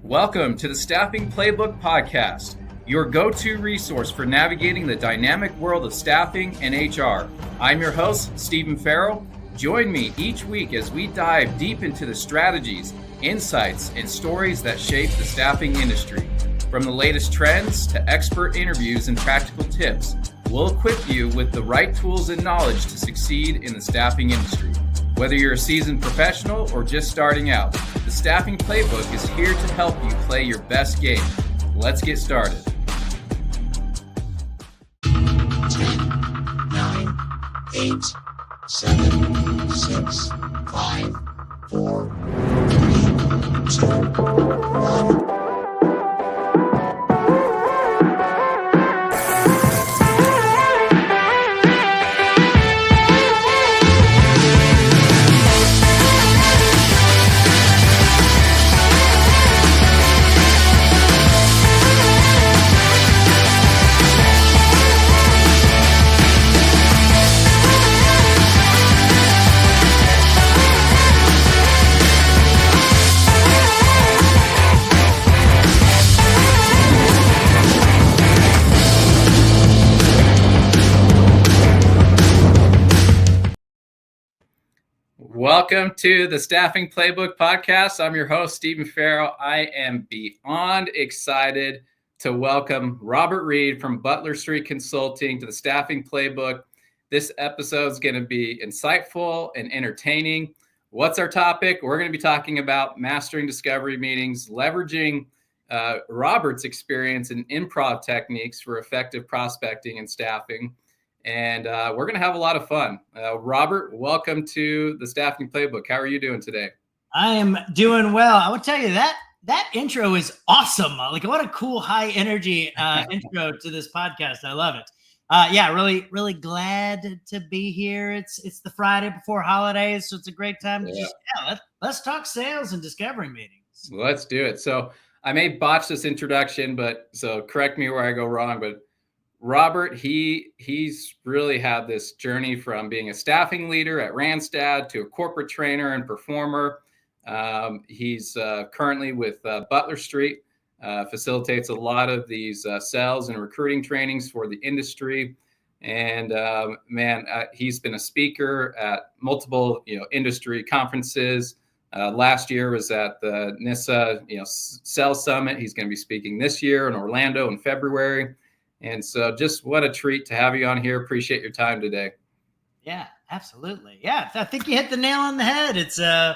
Welcome to the Staffing Playbook podcast, your go-to resource for navigating the dynamic world of staffing and HR. I'm your host, Stephen Farrell. Join me each week as we dive deep into the strategies, insights, and stories that shape the staffing industry. From the latest trends to expert interviews and practical tips, we'll equip you with the right tools and knowledge to succeed in the staffing industry. Whether you're a seasoned professional or just starting out, the Staffing Playbook is here to help you play your best game. Let's get started. 10, 9, 8, 7, 6, 5, 4, 3, 2, 1. Welcome to the Staffing Playbook podcast. I'm your host, Stephen Farrell. I am beyond excited to welcome Robert Reed from Butler Street Consulting to the Staffing Playbook. This episode is going to be insightful and entertaining. What's our topic? We're going to be talking about mastering discovery meetings, leveraging Robert's experience in improv techniques for effective prospecting and staffing. And we're going to have a lot of fun. Robert, welcome to the Staffing Playbook. How are you doing today? I am doing well. I would tell you that intro is awesome. Like, what a cool, high energy intro to this podcast. I love it. Really glad to be here. It's the Friday before holidays, so it's a great time to let's talk sales and discovery meetings. Let's do it. So I may botch this introduction, so correct me where I go wrong, but Robert, he's really had this journey from being a staffing leader at Randstad to a corporate trainer and performer. He's currently with Butler Street, facilitates a lot of these sales and recruiting trainings for the industry. And he's been a speaker at multiple industry conferences. Last year was at the NISA Sales Summit. He's going to be speaking this year in Orlando in February. And so just what a treat to have you on here. Appreciate your time today. Yeah, absolutely. Yeah, I think you hit the nail on the head. It's I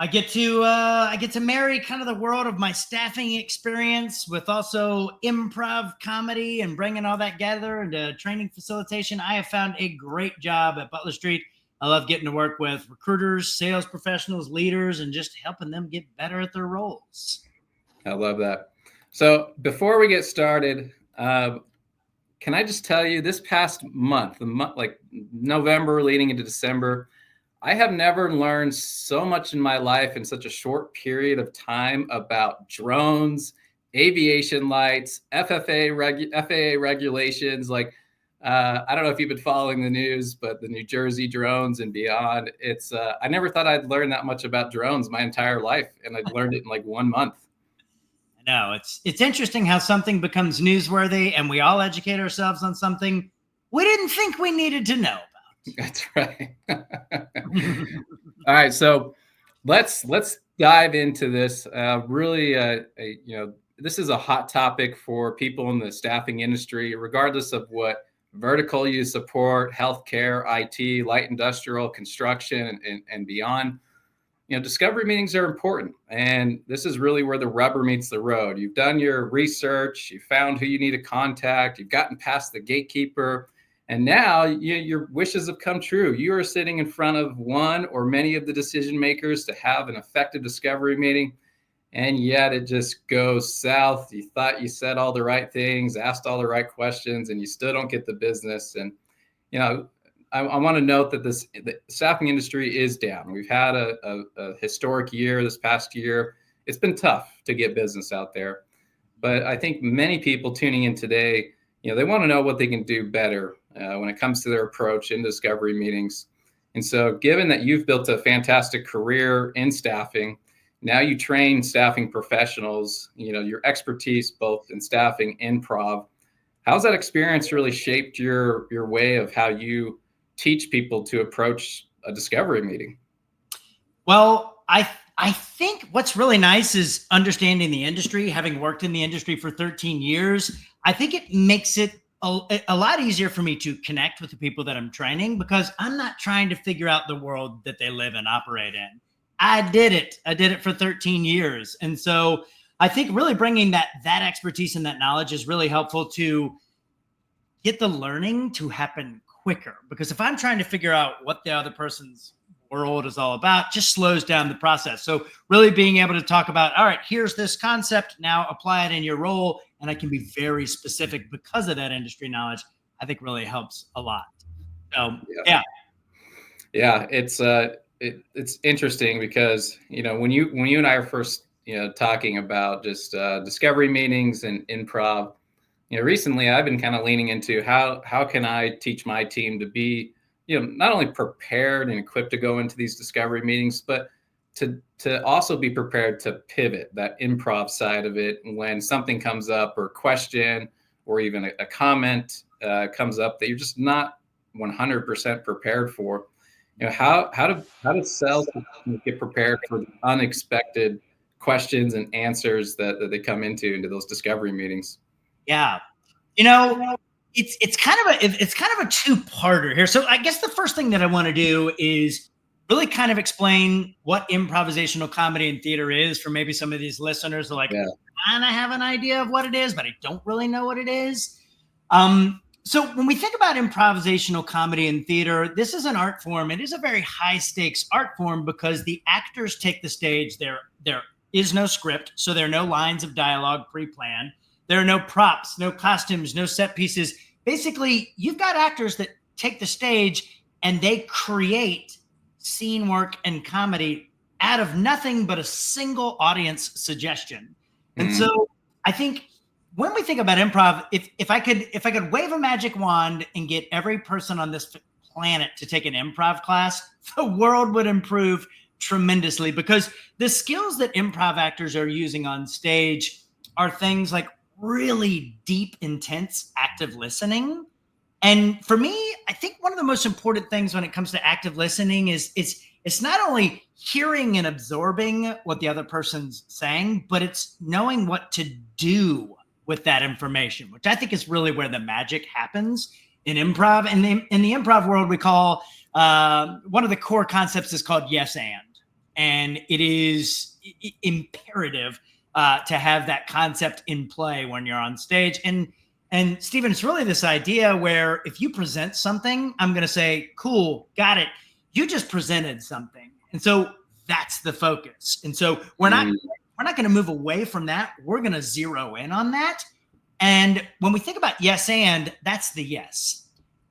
get to marry kind of the world of my staffing experience with also improv comedy and bringing all that together into training facilitation. I have found a great job at Butler Street. I love getting to work with recruiters, sales professionals, leaders, and just helping them get better at their roles. I love that. So before we get started, can I just tell you, this past month, like November leading into December, I have never learned so much in my life in such a short period of time about drones, aviation lights, FAA regulations. Like, I don't know if you've been following the news, but the New Jersey drones and beyond, I never thought I'd learn that much about drones my entire life. And I'd learned it in like 1 month. No, it's interesting how something becomes newsworthy and we all educate ourselves on something we didn't think we needed to know about. That's right. All right, so let's dive into this. This is a hot topic for people in the staffing industry, regardless of what vertical you support: healthcare, IT, light industrial, construction, and beyond. Discovery meetings are important, and this is really where the rubber meets the road. You've done your research, you found who you need to contact, you've gotten past the gatekeeper, and now your wishes have come true. You are sitting in front of one or many of the decision makers to have an effective discovery meeting, and yet it just goes south. You thought you said all the right things, asked all the right questions, and you still don't get the business. And I want to note that the staffing industry is down. We've had a historic year this past year. It's been tough to get business out there. But I think many people tuning in today, they want to know what they can do better when it comes to their approach in discovery meetings. And so given that you've built a fantastic career in staffing, Now you train staffing professionals, your expertise both in staffing, improv. How's that experience really shaped your way of how you teach people to approach a discovery meeting? Well, I think what's really nice is understanding the industry, having worked in the industry for 13 years. I think it makes it a lot easier for me to connect with the people that I'm training, because I'm not trying to figure out the world that they live and operate in. I did it. I did it for 13 years. And so I think really bringing that expertise and that knowledge is really helpful to get the learning to happen quicker. Because if I'm trying to figure out what the other person's world is all about, just slows down the process. So really being able to talk about, all right, here's this concept, now apply it in your role. And I can be very specific because of that industry knowledge, I think really helps a lot. So yeah. Yeah, it's interesting because when you and I are first talking about just discovery meetings and improv, recently I've been kind of leaning into how can I teach my team to be not only prepared and equipped to go into these discovery meetings, but to also be prepared to pivot that improv side of it when something comes up or question or even a comment comes up that you're just not 100% prepared for. How do sales get prepared for the unexpected questions and answers that they come into those discovery meetings? Yeah. It's kind of a two-parter here. So I guess the first thing that I want to do is really kind of explain what improvisational comedy and theater is for maybe some of these listeners who are like, Yeah. and I have an idea of what it is, but I don't really know what it is. So when we think about improvisational comedy and theater, this is an art form. It is a very high stakes art form because the actors take the stage. There is no script, so there are no lines of dialogue pre-planned. There are no props, no costumes, no set pieces. Basically, you've got actors that take the stage and they create scene work and comedy out of nothing but a single audience suggestion. And so I think when we think about improv, if I could wave a magic wand and get every person on this planet to take an improv class, the world would improve tremendously, because the skills that improv actors are using on stage are things like really deep, intense, active listening. And for me, I think one of the most important things when it comes to active listening is it's not only hearing and absorbing what the other person's saying, but it's knowing what to do with that information, which I think is really where the magic happens in improv. And in the improv world, we call one of the core concepts is called yes and it is imperative to have that concept in play when you're on stage. And Stephen, it's really this idea where if you present something, I'm going to say, cool, got it. You just presented something. And so that's the focus. And so we're not going to move away from that. We're going to zero in on that. And when we think about yes, and that's the yes.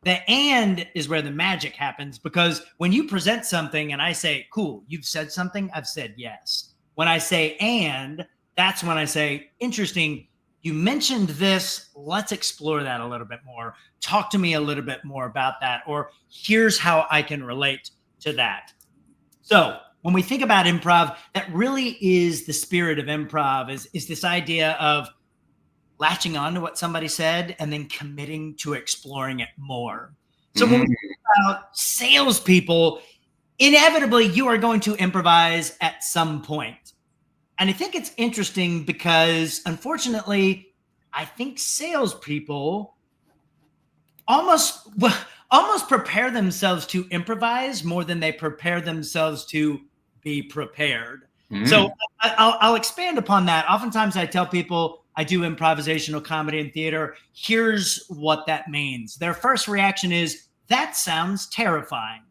The and is where the magic happens, because when you present something and I say, cool, you've said something, I've said yes. When I say and, that's when I say, interesting, you mentioned this. Let's explore that a little bit more. Talk to me a little bit more about that. Or here's how I can relate to that. So when we think about improv, that really is the spirit of improv, is this idea of latching on to what somebody said and then committing to exploring it more. So when we think about salespeople, inevitably you are going to improvise at some point. And I think it's interesting because, unfortunately, I think salespeople almost prepare themselves to improvise more than they prepare themselves to be prepared. So I'll expand upon that. Oftentimes I tell people I do improvisational comedy and theater. Here's what that means. Their first reaction is, that sounds terrifying.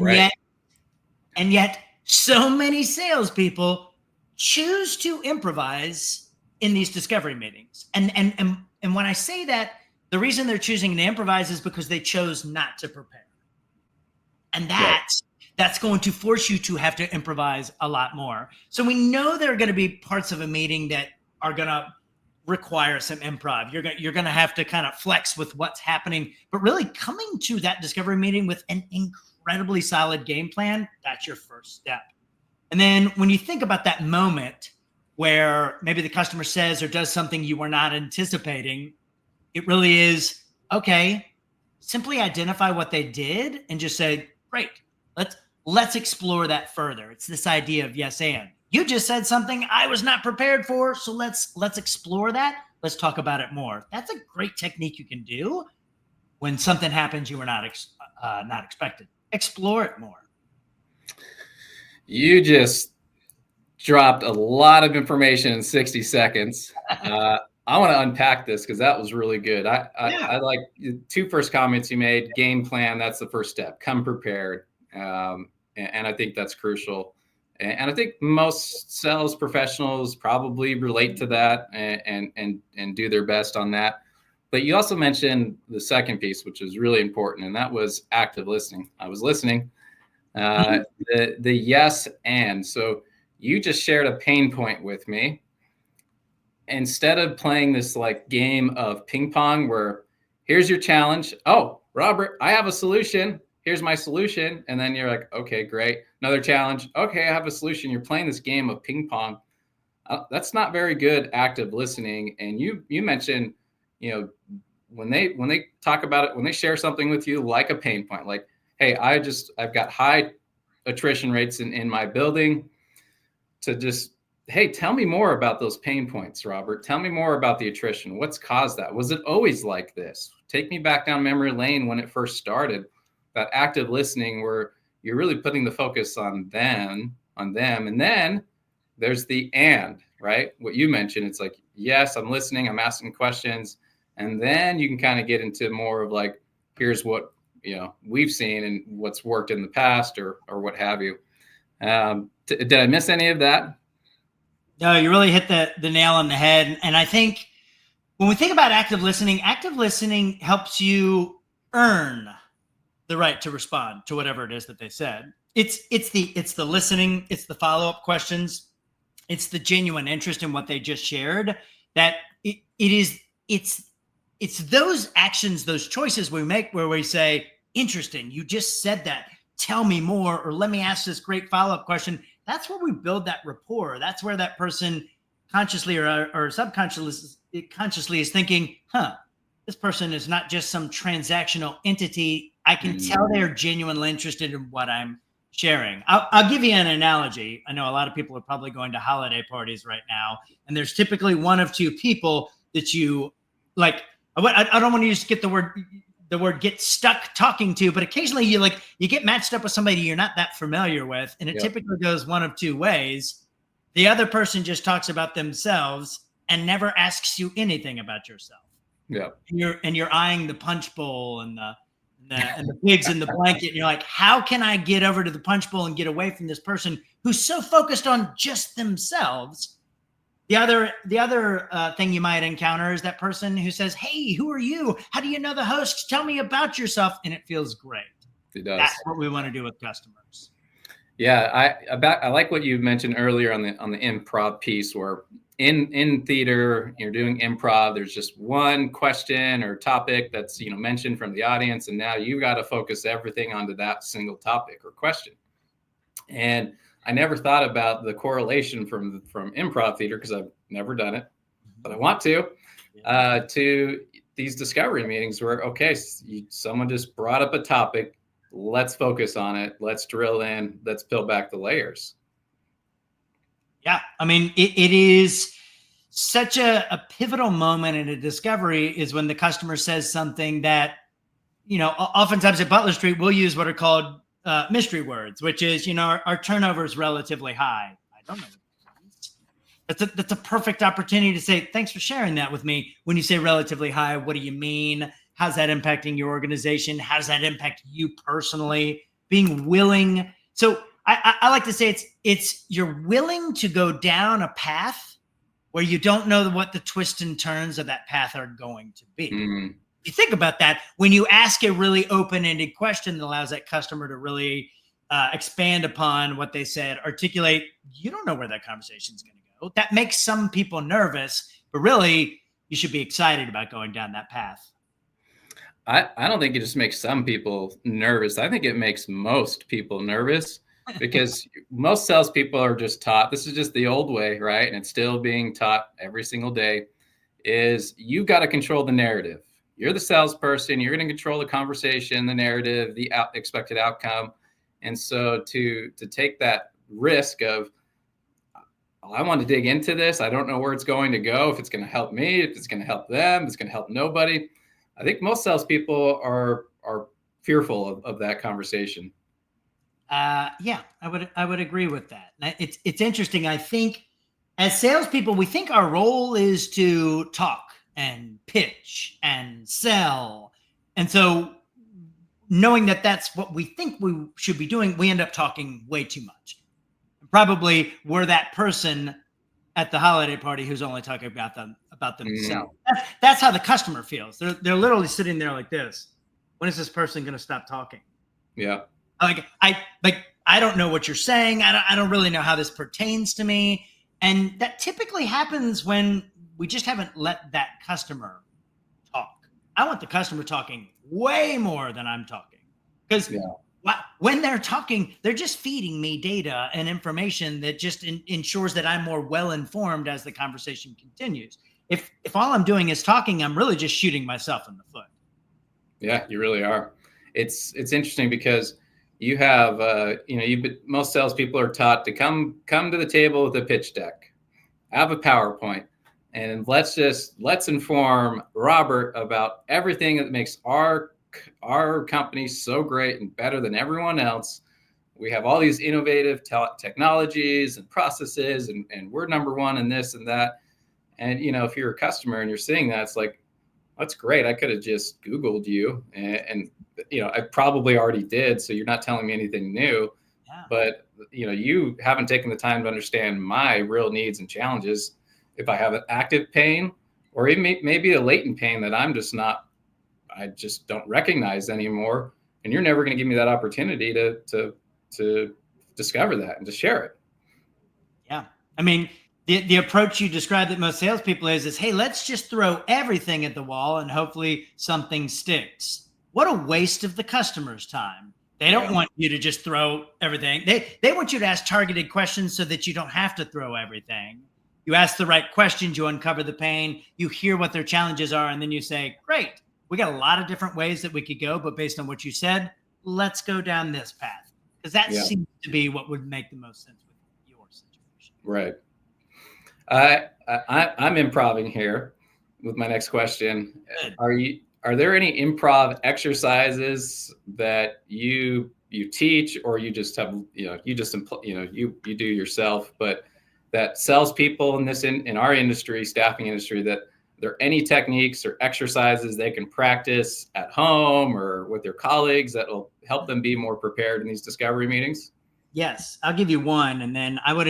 And yet so many salespeople choose to improvise in these discovery meetings. And when I say that, the reason they're choosing to improvise is because they chose not to prepare. And that's going to force you to have to improvise a lot more. So we know there are going to be parts of a meeting that are going to require some improv. You're going to have to kind of flex with what's happening, but really coming to that discovery meeting with an incredibly solid game plan, that's your first step. And then when you think about that moment where maybe the customer says or does something you were not anticipating, it really is, okay, simply identify what they did and just say, great, let's explore that further. It's this idea of yes and. You just said something I was not prepared for, so let's explore that. Let's talk about it more. That's a great technique you can do when something happens you were not expected. Explore it more. You just dropped a lot of information in 60 seconds. I want to unpack this because that was really good. I like the two first comments you made. Game plan, that's the first step. Come prepared. And I think that's crucial. And I think most sales professionals probably relate to that and do their best on that. But you also mentioned the second piece, which is really important, and that was active listening. I was listening. The yes and. So you just shared a pain point with me. Instead of playing this like game of ping pong where here's your challenge. Oh, Robert, I have a solution. Here's my solution. And then you're like, okay, great. Another challenge. Okay, I have a solution. You're playing this game of ping pong. That's not very good active listening. And you mentioned, when they talk about it, when they share something with you like a pain point, like, hey, I've got high attrition rates in my building, to just, hey, tell me more about those pain points, Robert. Tell me more about the attrition. What's caused that? Was it always like this? Take me back down memory lane when it first started. That active listening where you're really putting the focus on them. And then there's the and, right? What you mentioned, it's like, yes, I'm listening, I'm asking questions. And then you can kind of get into more of like, here's what, we've seen and what's worked in the past or what have you. Did I miss any of that? No, you really hit the nail on the head. And I think when we think about active listening helps you earn the right to respond to whatever it is that they said. It's the listening, it's the follow-up questions, it's the genuine interest in what they just shared. That it's those actions, those choices we make where we say, interesting, you just said that. Tell me more, or let me ask this great follow-up question. That's where we build that rapport. That's where that person consciously or subconsciously is thinking, this person is not just some transactional entity. I can tell they're genuinely interested in what I'm sharing. I'll give you an analogy. I know a lot of people are probably going to holiday parties right now, and there's typically one of two people that you like. I don't want to just get the word get stuck talking to, but occasionally you get matched up with somebody you're not that familiar with. And it typically goes one of two ways. The other person just talks about themselves and never asks you anything about yourself. Yeah. And you're eyeing the punch bowl and the pigs in the blanket. And you're like, how can I get over to the punch bowl and get away from this person who's so focused on just themselves? The other thing you might encounter is that person who says, hey, who are you? How do you know the host? Tell me about yourself. And it feels great. It does. That's what we want to do with customers. Yeah, I like what you mentioned earlier on the improv piece, where in theater you're doing improv. There's just one question or topic that's mentioned from the audience, and now you got to focus everything onto that single topic or question. And I never thought about the correlation from improv theater, because I've never done it, but I want to these discovery meetings where, okay, someone just brought up a topic. Let's focus on it. Let's drill in. Let's peel back the layers. Yeah. I mean, it is such a pivotal moment in a discovery is when the customer says something that, oftentimes at Butler Street, we'll use what are called mystery words, which is, our turnover is relatively high. I don't know what that means. That's a perfect opportunity to say, thanks for sharing that with me. When you say relatively high, what do you mean? How's that impacting your organization? How does that impact you personally? Being willing. So I like to say it's you're willing to go down a path where you don't know what the twists and turns of that path are going to be. Mm-hmm. If you think about that, when you ask a really open-ended question that allows that customer to really expand upon what they said, articulate, you don't know where that conversation is going to go. That makes some people nervous, but really you should be excited about going down that path. I don't think it just makes some people nervous. I think it makes most people nervous, because most salespeople are just taught, this is just the old way, right? And it's still being taught every single day, is you've got to control the narrative. You're the salesperson. You're going to control the conversation, the narrative, the expected outcome. And so to take that risk of, I want to dig into this. I don't know where it's going to go, if it's going to help me, if it's going to help them, if it's going to help nobody. I think most salespeople are fearful of that conversation. Yeah, I would agree with that. It's interesting. I think as salespeople, we think our role is to talk and pitch and sell, and so knowing that that's what we think we should be doing, we end up talking way too much. Probably we're that person at the holiday party who's only talking about themselves. That's how the customer feels. They're literally sitting there like this. When is this person going to stop talking? Yeah. I don't know what you're saying. I don't really know how this pertains to me. And that typically happens when we just haven't let that customer talk. I want the customer talking way more than I'm talking, because when they're talking, they're just feeding me data and information that just ensures that I'm more well-informed as the conversation continues. If all I'm doing is talking, I'm really just shooting myself in the foot. Yeah, you really are. It's interesting because you have, most salespeople are taught to come to the table with a pitch deck, have a PowerPoint, and let's inform Robert about everything that makes our company so great and better than everyone else. We have all these innovative technologies and processes, and we're number one in this and that. And, if you're a customer and you're seeing that, it's like, that's great. I could have just Googled you and I probably already did. So you're not telling me anything new, but you haven't taken the time to understand my real needs and challenges. If I have an active pain, or even maybe a latent pain that I just don't recognize anymore. And you're never going to give me that opportunity to discover that and to share it. Yeah. I mean, the approach you described that most salespeople is, hey, let's just throw everything at the wall and hopefully something sticks. What a waste of the customer's time. They don't want you to just throw everything. They want you to ask targeted questions so that you don't have to throw everything. You ask the right questions, you uncover the pain, you hear what their challenges are, and then you say, great, we got a lot of different ways that we could go, but based on what you said, let's go down this path. Because that seems to be what would make the most sense with your situation. Right. I'm improving here with my next question. Good. Are there any improv exercises that you teach, or you just have, you do yourself, but that salespeople in our industry, staffing industry, that there are any techniques or exercises they can practice at home or with their colleagues that will help them be more prepared in these discovery meetings? Yes, I'll give you one, and then I would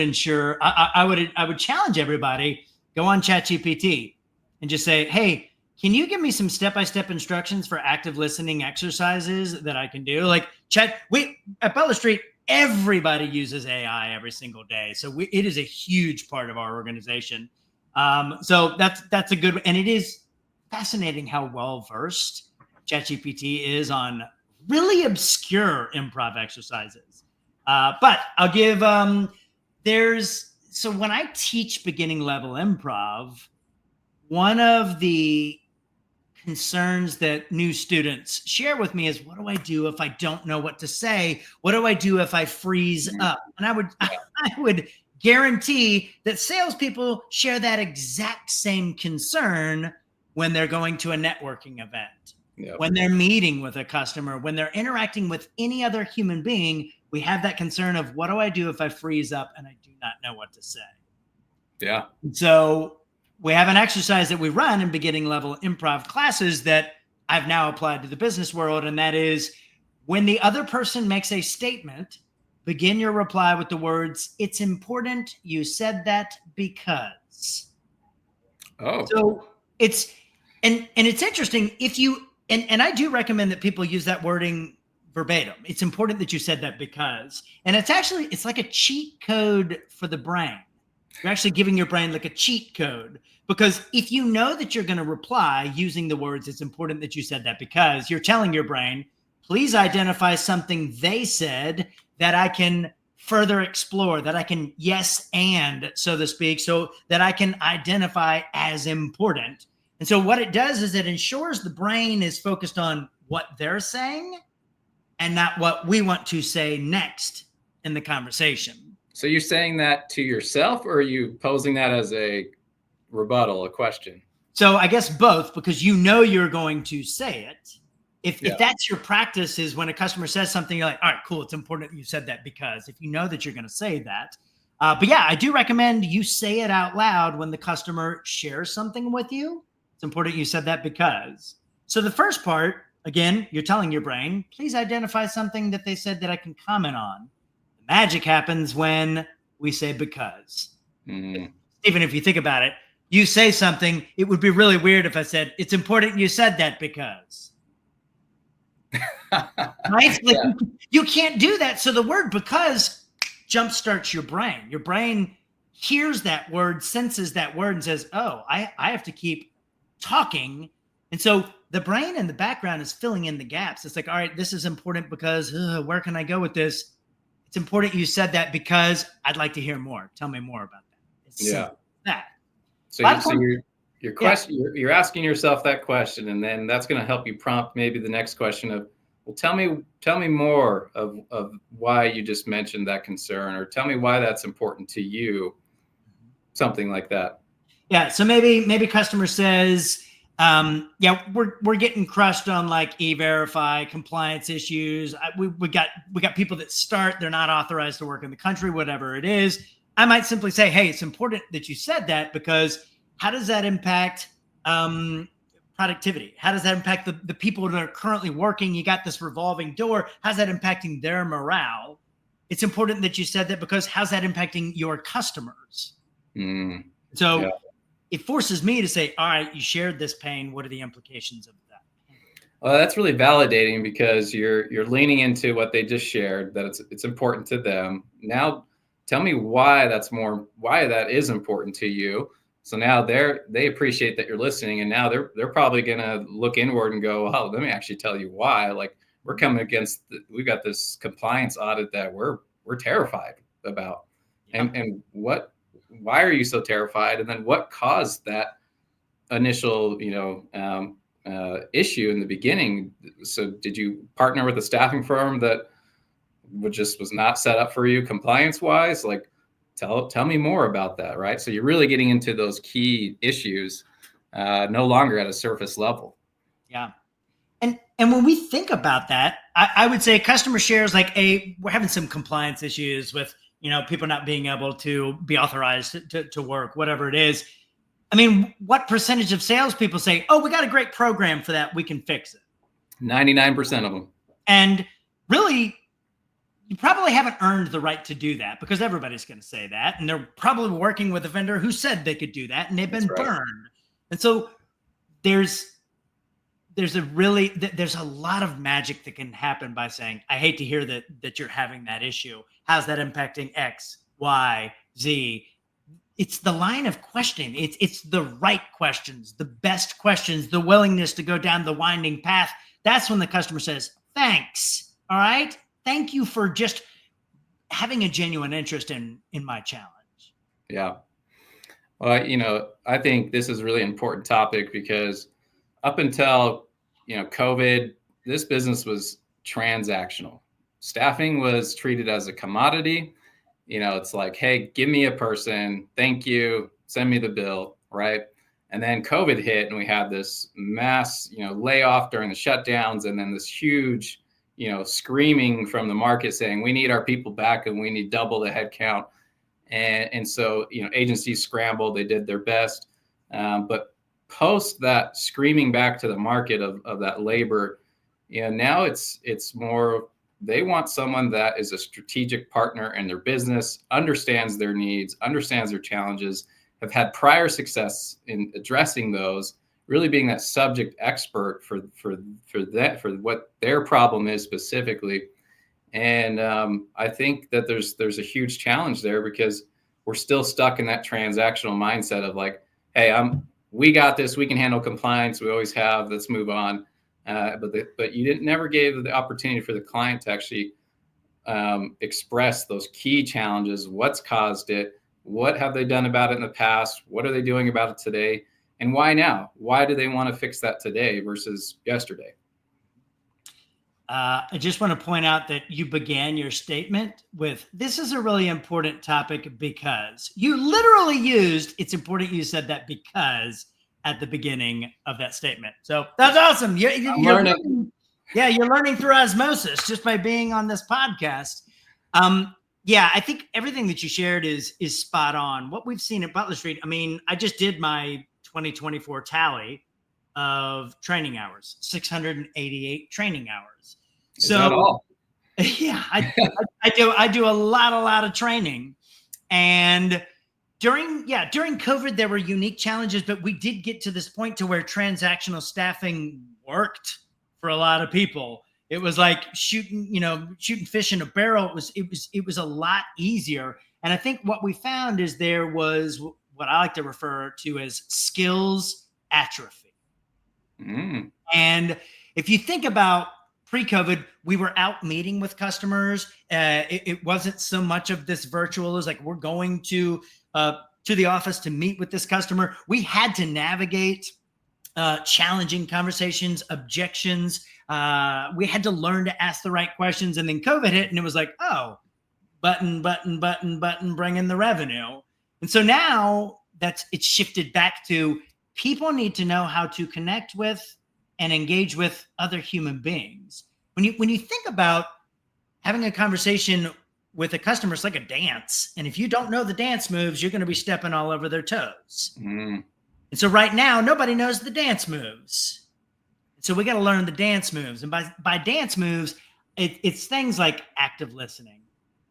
challenge everybody, go on ChatGPT and just say, hey, can you give me some step-by-step instructions for active listening exercises that I can do? Like at Butler Street, everybody uses AI every single day. So it is a huge part of our organization. So that's a good, and it is fascinating how well-versed ChatGPT is on really obscure improv exercises. But I'll give, so when I teach beginning level improv, one of the concerns that new students share with me is, what do I do if I don't know what to say? What do I do if I freeze up? And I would guarantee that salespeople share that exact same concern when they're going to a networking event, when they're meeting with a customer, when they're interacting with any other human being. We have that concern of, what do I do if I freeze up and I do not know what to say? Yeah. So we have an exercise that we run in beginning level improv classes that I've now applied to the business world. And that is, when the other person makes a statement, begin your reply with the words, "It's important you said that because." Oh. So it's interesting if you, and I do recommend that people use that wording verbatim. It's important that you said that because, and it's like a cheat code for the brain. You're actually giving your brain like a cheat code, because if you know that you're going to reply using the words, "It's important that you said that because," you're telling your brain, please identify something they said that I can further explore, that I can yes and, so to speak, so that I can identify as important. And so what it does is it ensures the brain is focused on what they're saying and not what we want to say next in the conversation. So you're saying that to yourself, or are you posing that as a rebuttal, a question? So I guess both, because you know you're going to say it. If Yeah. that's your practice, is when a customer says something, you're like, all right, cool, it's important that you said that, because if you know that you're going to say that. But yeah, I do recommend you say it out loud when the customer shares something with you. It's important you said that because. So the first part, again, you're telling your brain, please identify something that they said that I can comment on. The magic happens when we say because. Mm. Even if you think about it, you say something, it would be really weird if I said, it's important you said that because. Right? Like, Yeah. you can't do that. So the word because jumpstarts your brain. Your brain hears that word, senses that word, and says, oh, I have to keep talking. And so the brain in the background is filling in the gaps. It's like, all right, this is important because where can I go with this? It's important you said that because I'd like to hear more. Tell me more about that. It's simple as that. So your question, you're asking yourself that question, and then that's going to help you prompt maybe the next question of, well, tell me more of why you just mentioned that concern, or tell me why that's important to you, something like that. Yeah. So maybe customer says, yeah, we're getting crushed on like E-Verify compliance issues. We got people that start, they're not authorized to work in the country, whatever it is. I might simply say, hey, it's important that you said that, because how does that impact productivity? How does that impact the people that are currently working? You got this revolving door. How's that impacting their morale? It's important that you said that because how's that impacting your customers? Mm. So Yeah. it forces me to say, all right, you shared this pain. What are the implications of that? Well, that's really validating, because you're leaning into what they just shared, that it's important to them. Now, tell me why that is important to you. So now they appreciate that you're listening, and now they're probably gonna look inward and go, oh, let me actually tell you why. Like, we're coming against we've got this compliance audit that we're terrified about, Yeah. and why are you so terrified? And then what caused that initial issue in the beginning? So did you partner with a staffing firm that was not set up for you compliance wise? Like, tell me more about that, right? So you're really getting into those key issues, no longer at a surface level. Yeah. And when we think about that, I would say customer shares like, we're having some compliance issues with, people not being able to be authorized to work, whatever it is. I mean, what percentage of salespeople say, oh, we got a great program for that, we can fix it? 99% of them. And really, you probably haven't earned the right to do that, because everybody's going to say that. And they're probably working with a vendor who said they could do that, and they've been burned. And so there's a lot of magic that can happen by saying, I hate to hear that you're having that issue. How's that impacting X, Y, Z? It's the line of questioning. It's the right questions, the best questions, the willingness to go down the winding path. That's when the customer says, thanks. All right. Thank you for just having a genuine interest in my challenge. Yeah. Well, I think this is a really important topic, because up until, COVID, this business was transactional. Staffing was treated as a commodity. It's like, hey, give me a person. Thank you. Send me the bill. Right. And then COVID hit, and we had this mass, layoff during the shutdowns. And then this huge, screaming from the market saying, we need our people back and we need double the headcount. And so, agencies scrambled, they did their best. But post that screaming back to the market of that labor, now it's more, they want someone that is a strategic partner in their business, understands their needs, understands their challenges, have had prior success in addressing those, really being that subject expert for what their problem is specifically. And I think that there's a huge challenge there, because we're still stuck in that transactional mindset of like, hey, we got this, we can handle compliance, we always have, let's move on. But you never gave the opportunity for the client to actually express those key challenges, what's caused it, what have they done about it in the past, what are they doing about it today, and why now? Why do they want to fix that today versus yesterday? I just want to point out that you began your statement with, this is a really important topic because you literally used, it's important you said that because at the beginning of that statement. So that's awesome. You're learning. Yeah, you're learning through osmosis just by being on this podcast. Yeah, I think everything that you shared is spot on. What we've seen at Butler Street, I mean, I just did my 2024 tally of training hours, 688 training hours. Is that all? Yeah, I do a lot of training. And during COVID, there were unique challenges, but we did get to this point to where transactional staffing worked for a lot of people. It was like shooting fish in a barrel. It was a lot easier. And I think what we found is there was what I like to refer to as skills atrophy. And if you think about pre-COVID, we were out meeting with customers. It wasn't so much of this virtual. It was like, we're going to the office to meet with this customer. We had to navigate challenging conversations, objections. We had to learn to ask the right questions. And then COVID hit and it was like, oh, button, bring in the revenue. And so now it's shifted back to people need to know how to connect with and engage with other human beings. When you think about having a conversation with a customer, it's like a dance. And if you don't know the dance moves, you're going to be stepping all over their toes. And so right now, nobody knows the dance moves. So we got to learn the dance moves. And by dance moves, it's things like active listening,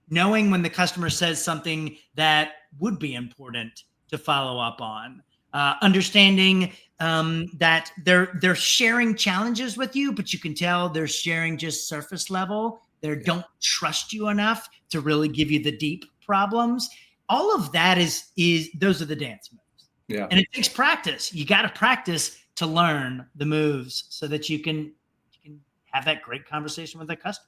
knowing when the customer says something that would be important to follow up on, understanding that they're sharing challenges with you, but you can tell they're sharing just surface level. They don't trust you enough to really give you the deep problems. All of that is those are the dance moves. Yeah. And it takes practice. You got to practice to learn the moves so that you can have that great conversation with the customer.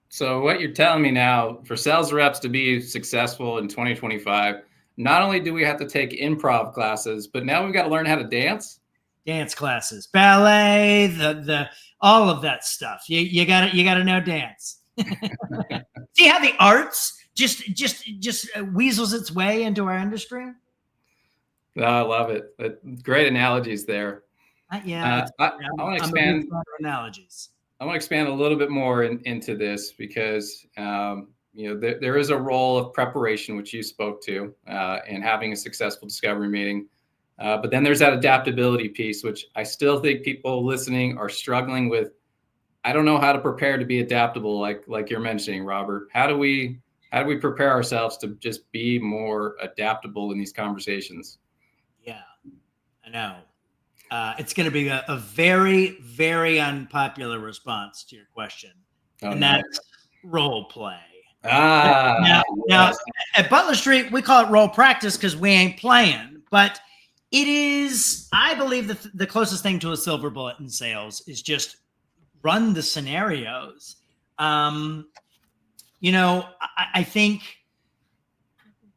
So what you're telling me now, for sales reps to be successful in 2025, not only do we have to take improv classes, but now we've got to learn how to dance. Dance classes, ballet, the all of that stuff. You got to know dance. See how the arts just weasels its way into our industry? Oh, I love it. Great analogies there. Yeah, I want to expand analogies. I want to expand a little bit more into this because there is a role of preparation, which you spoke to, in having a successful discovery meeting. But then there's that adaptability piece, which I still think people listening are struggling with. I don't know how to prepare to be adaptable, like you're mentioning, Robert. How do we prepare ourselves to just be more adaptable in these conversations? Yeah, I know. It's going to be a very, very unpopular response to your question, and that's role play. Now, at Butler Street, we call it role practice because we ain't playing, but it is, I believe, the closest thing to a silver bullet in sales is just run the scenarios. I think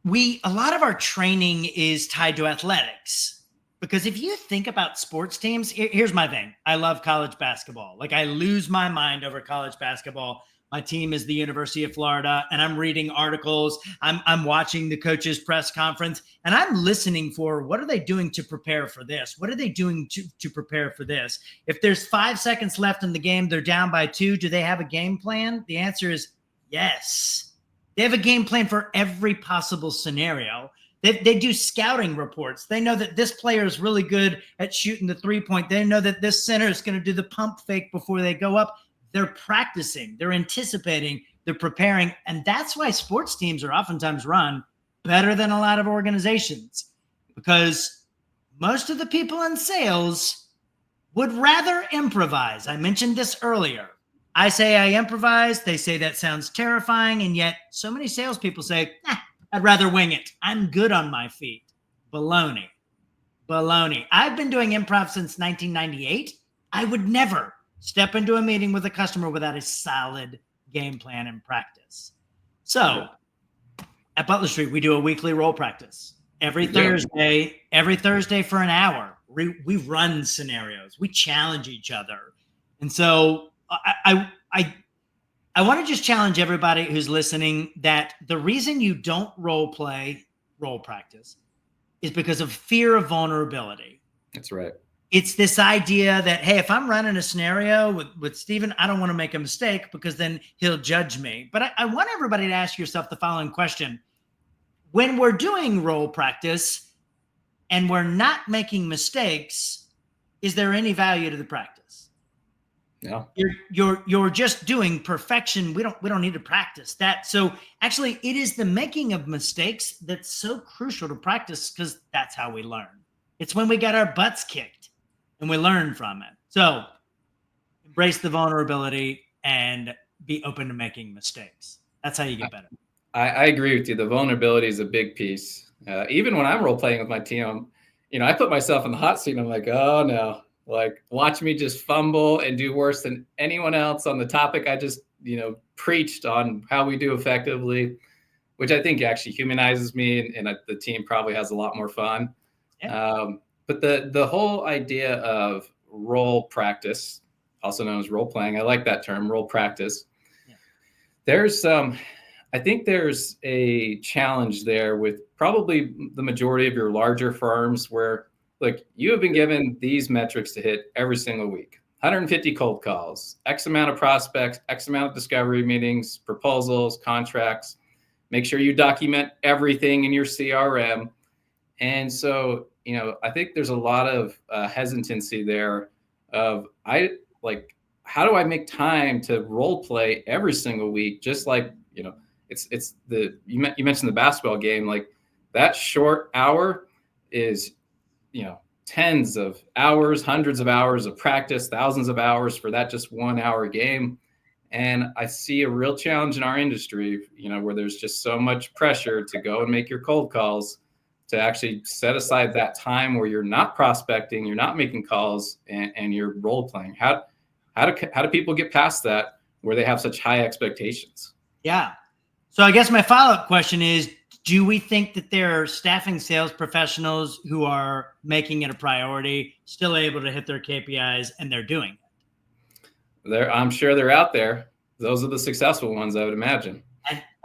a lot of our training is tied to athletics. Because if you think about sports teams, here's my thing. I love college basketball. Like, I lose my mind over college basketball. My team is the University of Florida, and I'm reading articles. I'm watching the coaches' press conference, and I'm listening for what are they doing to prepare for this? What are they doing to prepare for this? If there's 5 seconds left in the game, they're down by 2. Do they have a game plan? The answer is yes. They have a game plan for every possible scenario. They do scouting reports. They know that this player is really good at shooting the 3-point. They know that this center is going to do the pump fake before they go up. They're practicing. They're anticipating. They're preparing. And that's why sports teams are oftentimes run better than a lot of organizations, because most of the people in sales would rather improvise. I mentioned this earlier. I say I improvise. They say that sounds terrifying. And yet so many salespeople say, I'd rather wing it. I'm good on my feet. Baloney. I've been doing improv since 1998. I would never step into a meeting with a customer without a solid game plan and practice. So at Butler Street, we do a weekly role practice every Thursday for an hour. We run scenarios. We challenge each other. And so I want to just challenge everybody who's listening that the reason you don't role practice is because of fear of vulnerability. That's right. It's this idea that, hey, if I'm running a scenario with Steven, I don't want to make a mistake because then he'll judge me. But I want everybody to ask yourself the following question. When we're doing role practice and we're not making mistakes, is there any value to the practice? No. You're just doing perfection. We don't need to practice that. So actually, it is the making of mistakes that's so crucial to practice because that's how we learn. It's when we get our butts kicked and we learn from it. So embrace the vulnerability and be open to making mistakes. That's how you get better. I agree with you. The vulnerability is a big piece. Even when I'm role playing with my team, I put myself in the hot seat. I'm like, oh no, like watch me just fumble and do worse than anyone else on the topic I just, preached on how we do effectively, which I think actually humanizes me, and the team probably has a lot more fun. Yeah. But the whole idea of role practice, also known as role playing, I like that term, role practice. Yeah. I think there's a challenge there with probably the majority of your larger firms where, look, you have been given these metrics to hit every single week. 150 cold calls, X amount of prospects, X amount of discovery meetings, proposals, contracts. Make sure you document everything in your CRM. And so, I think there's a lot of hesitancy there of how do I make time to role play every single week? Just like, you mentioned the basketball game, like that short hour is, tens of hours, hundreds of hours of practice, thousands of hours for that just 1 hour game. And I see a real challenge in our industry, where there's just so much pressure to go and make your cold calls, to actually set aside that time where you're not prospecting, you're not making calls, and you're role playing. How do people get past that where they have such high expectations? Yeah. So I guess my follow-up question is, do we think that there are staffing sales professionals who are making it a priority, still able to hit their KPIs, and they're doing it? I'm sure they're out there. Those are the successful ones, I would imagine.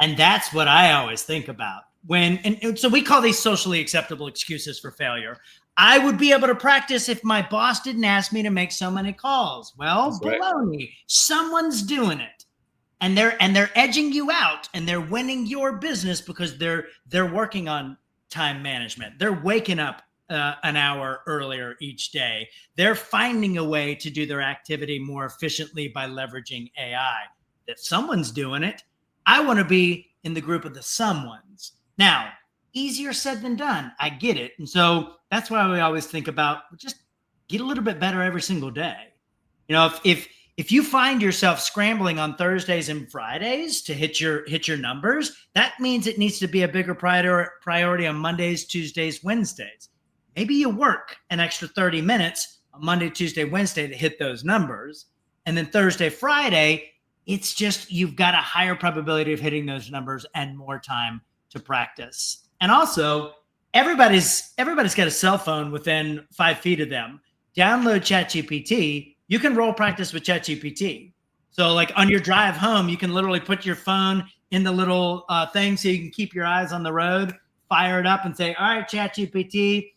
And that's what I always think about. And so we call these socially acceptable excuses for failure. I would be able to practice if my boss didn't ask me to make so many calls. Well, baloney. Right. Someone's doing it. And they're edging you out, and they're winning your business because they're working on time management. They're waking up an hour earlier each day. They're finding a way to do their activity more efficiently by leveraging AI. That someone's doing it. I want to be in the group of the someones. Now, easier said than done. I get it. And so that's why we always think about just get a little bit better every single day. If you find yourself scrambling on Thursdays and Fridays to hit your numbers, that means it needs to be a bigger priority on Mondays, Tuesdays, Wednesdays. Maybe you work an extra 30 minutes on Monday, Tuesday, Wednesday to hit those numbers. And then Thursday, Friday, it's just you've got a higher probability of hitting those numbers and more time to practice. And also, everybody's got a cell phone within 5 feet of them. Download ChatGPT. You can role practice with ChatGPT. So like on your drive home, you can literally put your phone in the little thing so you can keep your eyes on the road, fire it up and say, all right, ChatGPT,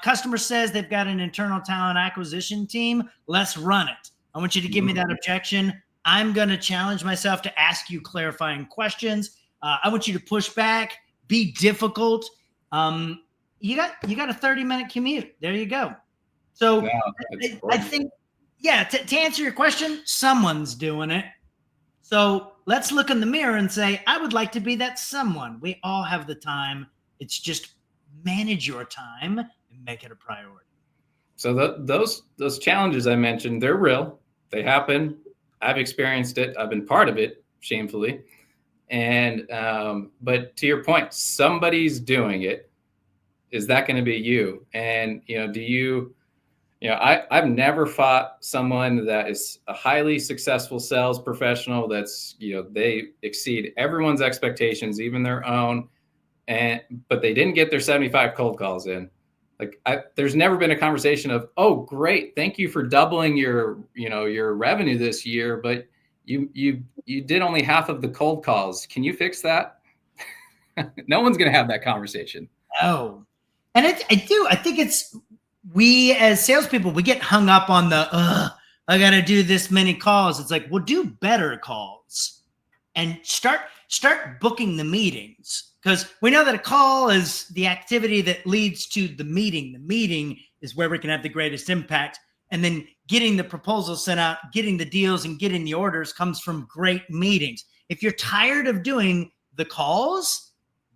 customer says they've got an internal talent acquisition team. Let's run it. I want you to give me that objection. I'm going to challenge myself to ask you clarifying questions. I want you to push back, be difficult. You got a 30-minute commute. There you go. So yeah, I think, to answer your question, someone's doing it. So let's look in the mirror and say, I would like to be that someone. We all have the time. It's just manage your time and make it a priority. So those challenges I mentioned, they're real. They happen. I've experienced it. I've been part of it, shamefully. And but to your point, somebody's doing it. Is that going to be you? And do you? I've never fought someone that is a highly successful sales professional that's, they exceed everyone's expectations, even their own, but they didn't get their 75 cold calls in. Like there's never been a conversation of, oh, great, thank you for doubling your revenue this year, but you did only half of the cold calls. Can you fix that? No one's going to have that conversation. Oh, and I think we as salespeople, we get hung up on I got to do this many calls. It's like, well, do better calls and start booking the meetings, because we know that a call is the activity that leads to the meeting. The meeting is where we can have the greatest impact. And then getting the proposal sent out, getting the deals and getting the orders comes from great meetings. If you're tired of doing the calls,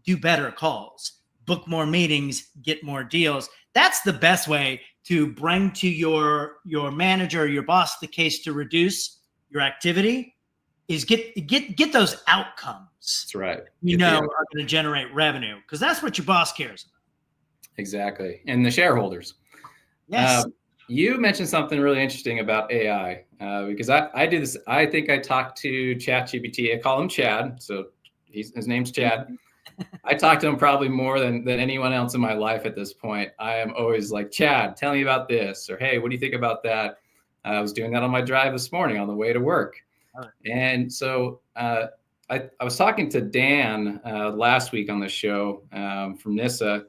do better calls, book more meetings, get more deals. That's the best way to bring to your manager or your boss the case to reduce your activity, is get those outcomes. That's right. Are going to generate revenue, because that's what your boss cares about. Exactly. And the shareholders. Yes. You mentioned something really interesting about AI, because I do this. I think I talked to ChatGPT. I call him Chad. So his name's Chad. I talk to him probably more than anyone else in my life at this point. I am always like, Chad, tell me about this, or hey, what do you think about that? I was doing that on my drive this morning on the way to work. And so I was talking to Dan last week on the show from NISA.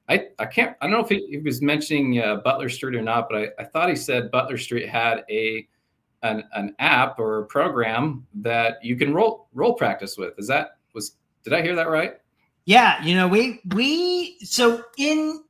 I don't know if he was mentioning Butler Street or not, but I thought he said Butler Street had an app or a program that you can role practice with. Did I hear that right? Yeah, so in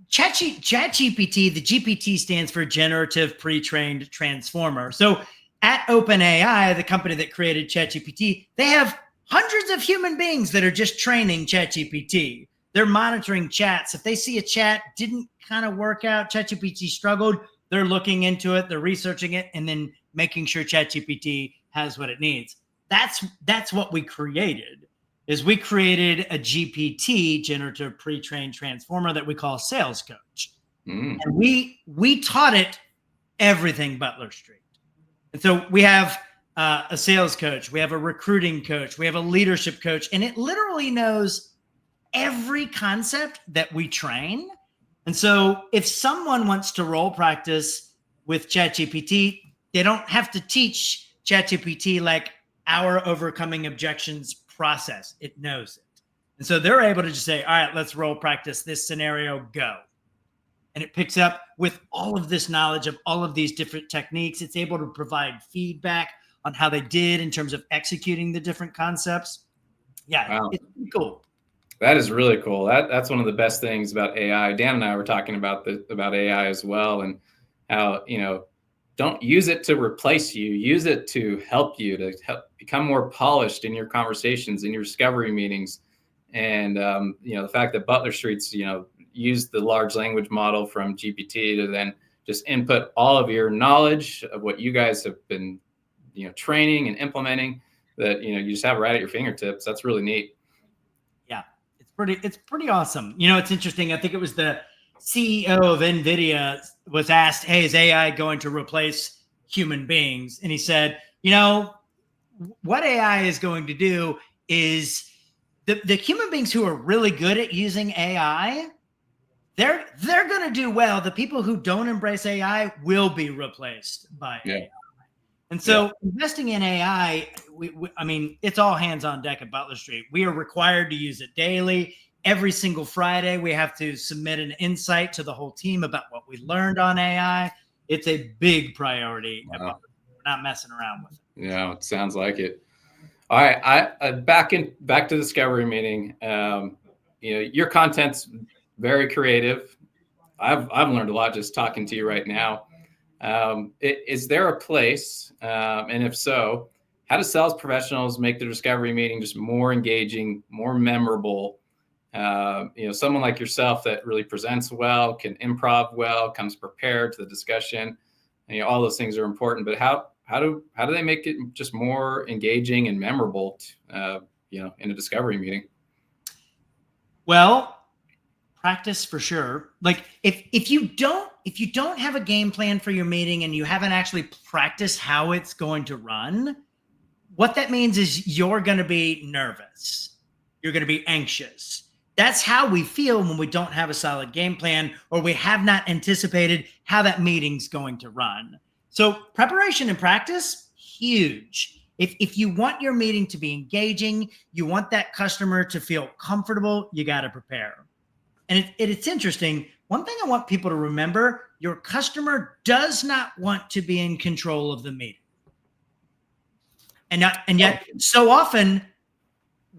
ChatGPT, the GPT stands for Generative Pre-trained Transformer. So at OpenAI, the company that created ChatGPT, they have hundreds of human beings that are just training ChatGPT. They're monitoring chats. If they see a chat didn't kind of work out, ChatGPT struggled, they're looking into it, they're researching it, and then making sure ChatGPT has what it needs. That's what we created. We created a GPT, Generative Pre-trained Transformer, that we call Sales Coach. And we taught it everything Butler Street. And so we have a sales coach, we have a recruiting coach, we have a leadership coach, and it literally knows every concept that we train. And so if someone wants to role practice with ChatGPT, they don't have to teach ChatGPT like our overcoming objections process. It knows it. And so they're able to just say, all right, let's role practice this scenario, go. And it picks up with all of this knowledge of all of these different techniques. It's able to provide feedback on how they did in terms of executing the different concepts. Yeah, wow. It's cool. That is really cool. That's one of the best things about AI. Dan and I were talking about AI as well, and how, don't use it to replace you. Use it to help you, to help become more polished in your conversations, in your discovery meetings. And, the fact that Butler Street's, used the large language model from GPT to then just input all of your knowledge of what you guys have been, training and implementing, that, you just have right at your fingertips. That's really neat. Yeah, it's pretty awesome. It's interesting. I think it was the CEO of NVIDIA was asked, hey, is AI going to replace human beings? And he said, what AI is going to do is the human beings who are really good at using AI, they're going to do well. The people who don't embrace AI will be replaced by AI. And so investing in AI, I mean, it's all hands on deck at Butler Street. We are required to use it daily. Every single Friday, we have to submit an insight to the whole team about what we learned on AI. It's a big priority. Wow. We're not messing around with it. Yeah, it sounds like it. All right, back to the discovery meeting. Your content's very creative. I've learned a lot just talking to you right now. Is there a place, and if so, how do sales professionals make the discovery meeting just more engaging, more memorable? Someone like yourself that really presents well, can improv well, comes prepared to the discussion, and all those things are important. But how do they make it just more engaging and memorable, in a discovery meeting? Well, Practice for sure. Like if you don't have a game plan for your meeting and you haven't actually practiced how it's going to run, what that means is you're going to be nervous. You're going to be anxious. That's how we feel when we don't have a solid game plan or we have not anticipated how that meeting's going to run. So preparation and practice, huge. If you want your meeting to be engaging, you want that customer to feel comfortable, you got to prepare. And it's interesting. One thing I want people to remember, your customer does not want to be in control of the meeting. And yet so often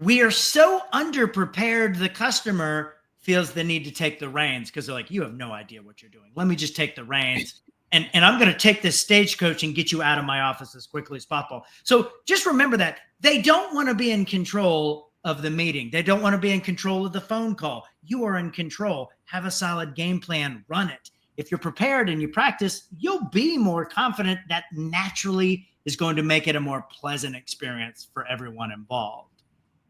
we are so underprepared, the customer feels the need to take the reins because they're like, you have no idea what you're doing. Let me just take the reins. And I'm going to take this stagecoach and get you out of my office as quickly as possible. So just remember that they don't want to be in control of the meeting. They don't want to be in control of the phone call. You are in control. Have a solid game plan. Run it. If you're prepared and you practice, you'll be more confident. That naturally is going to make it a more pleasant experience for everyone involved.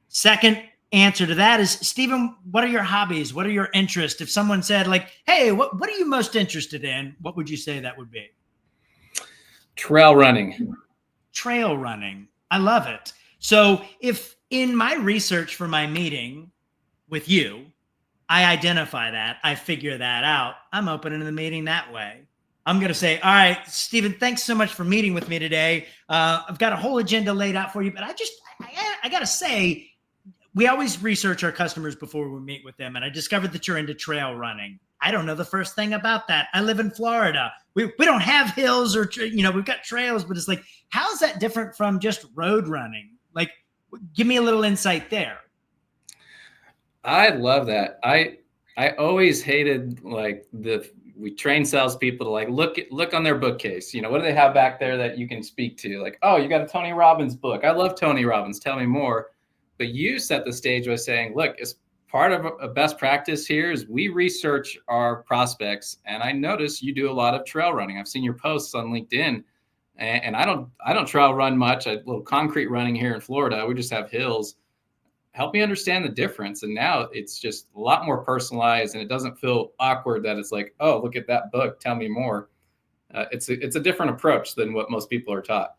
Second answer to that is, Stephen, what are your hobbies? What are your interests? If someone said like, hey, what are you most interested in? What would you say that would be? Trail running. Trail running. I love it. So if in my research for my meeting with you, I identify that, I figure that out, I'm opening the meeting that way. I'm going to say, all right, Stephen, thanks so much for meeting with me today. I've got a whole agenda laid out for you, but I got to say, we always research our customers before we meet with them. And I discovered that you're into trail running. I don't know the first thing about that. I live in Florida. We don't have hills or, we've got trails, but it's like, how is that different from just road running? Like, give me a little insight there. I love that. I always hated we train salespeople to like look on their bookcase. What do they have back there that you can speak to? Like, oh, you got a Tony Robbins book. I love Tony Robbins. Tell me more. But you set the stage by saying, look, as part of a best practice here is we research our prospects. And I notice you do a lot of trail running. I've seen your posts on LinkedIn, and I don't trail run much. A little concrete running here in Florida. We just have hills. Help me understand the difference. And now it's just a lot more personalized, and it doesn't feel awkward that it's like, oh, look at that book. Tell me more. It's a different approach than what most people are taught.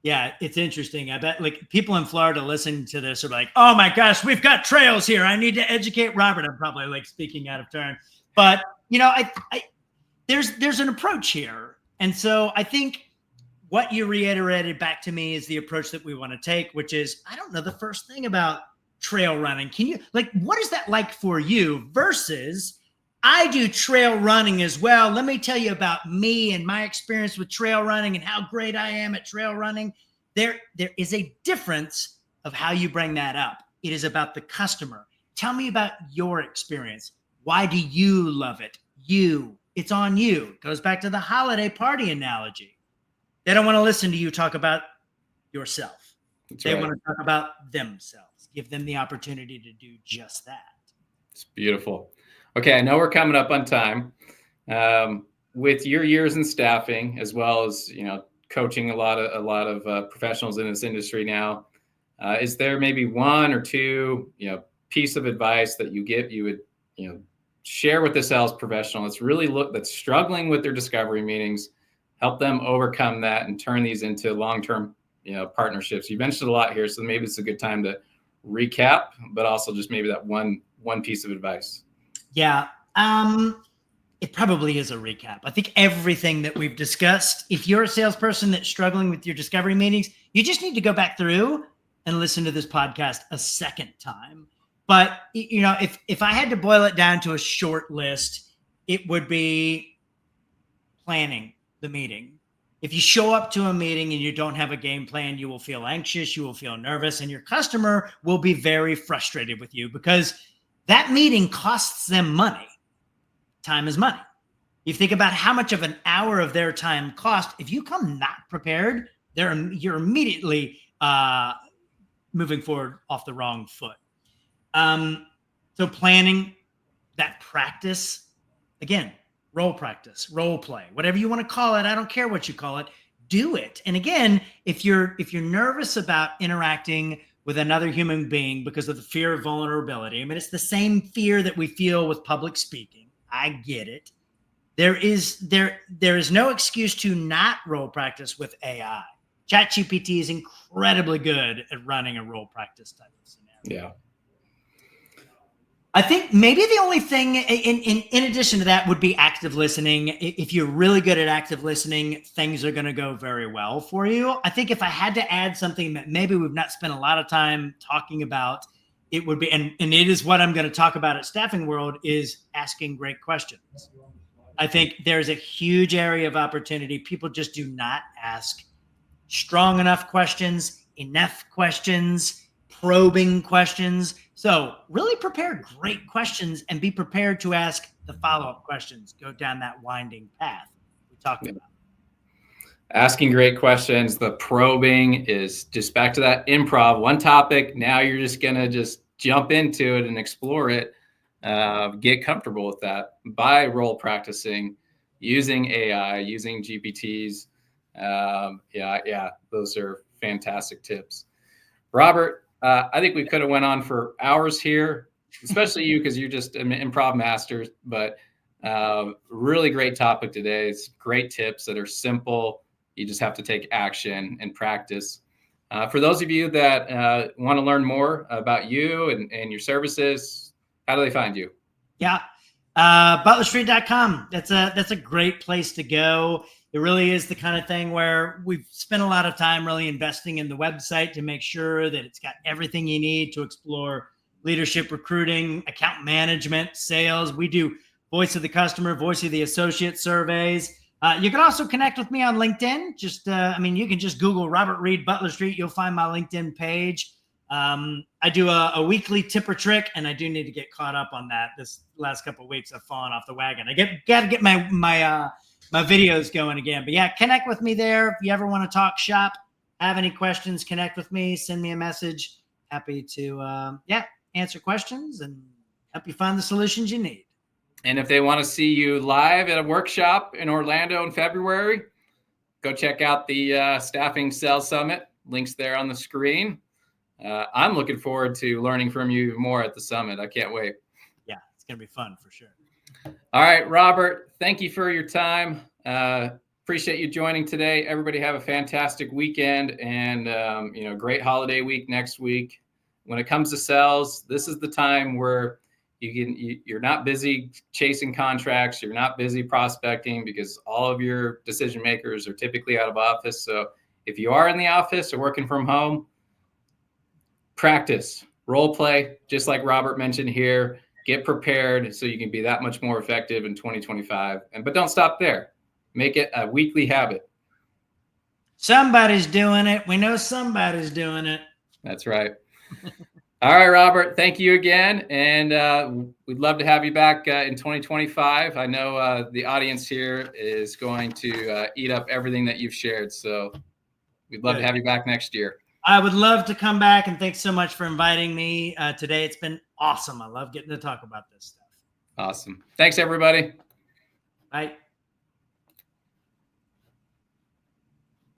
Yeah, it's interesting. I bet like people in Florida listening to this are like, oh my gosh, we've got trails here. I need to educate Robert. I'm probably like speaking out of turn, but there's an approach here. And so I think what you reiterated back to me is the approach that we want to take, which is, I don't know the first thing about trail running. Can you what is that like for you versus I do trail running as well. Let me tell you about me and my experience with trail running and how great I am at trail running. There is a difference of how you bring that up. It is about the customer. Tell me about your experience. Why do you love it? It's on you. It goes back to the holiday party analogy. They don't want to listen to you talk about yourself. They want to talk about themselves. Give them the opportunity to do just that. It's beautiful. Okay, I know we're coming up on time. With your years in staffing, as well as coaching a lot of professionals in this industry now, is there maybe one or two piece of advice that you would share with the sales professional that's struggling with their discovery meetings, help them overcome that and turn these into long-term partnerships? You mentioned a lot here, so maybe it's a good time to recap, but also just maybe that one piece of advice. Yeah. It probably is a recap. I think everything that we've discussed, if you're a salesperson that's struggling with your discovery meetings, you just need to go back through and listen to this podcast a second time. But, if I had to boil it down to a short list, it would be planning the meeting. If you show up to a meeting and you don't have a game plan, you will feel anxious, you will feel nervous, and your customer will be very frustrated with you because that meeting costs them money. Time is money. You think about how much of an hour of their time cost. If you come not prepared, you're immediately moving forward off the wrong foot. So planning, that practice, again, role practice, role play, whatever you want to call it. I don't care what you call it. Do it. And again, if you're nervous about interacting with another human being because of the fear of vulnerability. I mean, it's the same fear that we feel with public speaking. I get it. There is no excuse to not role practice with AI. ChatGPT is incredibly good at running a role practice type of scenario. Yeah. I think maybe the only thing in addition to that would be active listening. If you're really good at active listening, things are going to go very well for you. I think if I had to add something that maybe we've not spent a lot of time talking about, it would be, and it is what I'm going to talk about at Staffing World, is asking great questions. I think there's a huge area of opportunity. People just do not ask strong enough questions, enough questions, probing questions. So really prepare great questions and be prepared to ask the follow-up questions. Go down that winding path we talked about. Asking great questions. The probing is just back to that improv. One topic. Now you're just going to just jump into it and explore it. Get comfortable with that by role practicing, using AI, using GPTs. Yeah, those are fantastic tips. Robert, I think we could have went on for hours here, especially you, because you're just an improv master, but really great topic today. It's great tips that are simple. You just have to take action and practice. For those of you that want to learn more about you and your services, how do they find you? Yeah. Butlerstreet.com. That's a great place to go. It really is the kind of thing where we've spent a lot of time really investing in the website to make sure that it's got everything you need to explore leadership, recruiting, account management, sales. We do voice of the customer, voice of the associate surveys. You can also connect with me on LinkedIn. You can just Google Robert Reed Butler Street. You'll find my LinkedIn page. I do a weekly tip or trick, and I do need to get caught up on that. This last couple of weeks, I've fallen off the wagon. I got to get my videos going again. But yeah, connect with me there. If you ever want to talk shop, have any questions, connect with me, send me a message. Happy to answer questions and help you find the solutions you need. And if they want to see you live at a workshop in Orlando in February, go check out the Staffing Sales Summit. Links there on the screen. I'm looking forward to learning from you more at the summit. I can't wait. Yeah, it's going to be fun for sure. All right, Robert, thank you for your time. Appreciate you joining today. Everybody have a fantastic weekend and, great holiday week next week. When it comes to sales, this is the time where you're not busy chasing contracts. You're not busy prospecting because all of your decision makers are typically out of office. So if you are in the office or working from home, practice, role play, just like Robert mentioned here. Get prepared so you can be that much more effective in 2025. But don't stop there. Make it a weekly habit. Somebody's doing it. We know somebody's doing it. That's right. All right, Robert, thank you again. And we'd love to have you back in 2025. I know the audience here is going to eat up everything that you've shared. So we'd love to have you back next year. I would love to come back, and thanks so much for inviting me today. It's been awesome. I love getting to talk about this stuff. Awesome. Thanks, everybody. Bye.